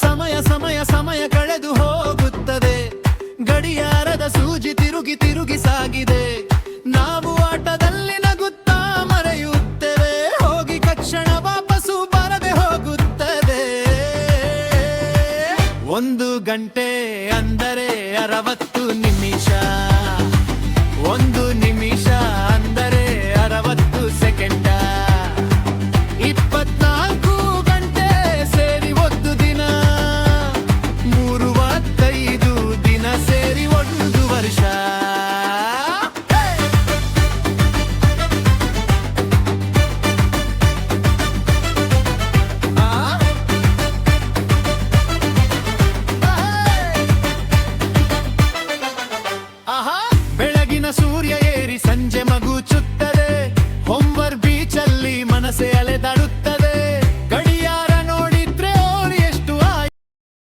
ಸಮಯ ಸಮಯ ಸಮಯ ಕಳೆದು ಹೋಗುತ್ತದೆ, ಗಡಿಯಾರದ ಸೂಜಿ ತಿರುಗಿ ತಿರುಗಿ ಸಾಗಿದೆ. ನಾವು ಆಟದಲ್ಲಿ ನಗುತ್ತಾ ಮರೆಯುತ್ತೇವೆ, ಹೋಗಿ ಕಕ್ಷಣ ವಾಪಸ್ಸು ಬರದೆ ಹೋಗುತ್ತದೆ. 1 ಗಂಟೆ ಅಂದರೆ 60 ನಿಮಿಷ, 1 ನಿಮಿಷ ಅಂದರೆ 60 ಸೆಕೆಂಡ. 24 ಗಂಟೆ ಸೇರಿ 1 ದಿನ, 35 ದಿನ ಸೇರಿ 1 ವರ್ಷ. ಬೆಳಗಿನ ಸೂರ್ಯ ಏರಿ ಸಂಜೆ ಮಗುಚುತ್ತದೆ,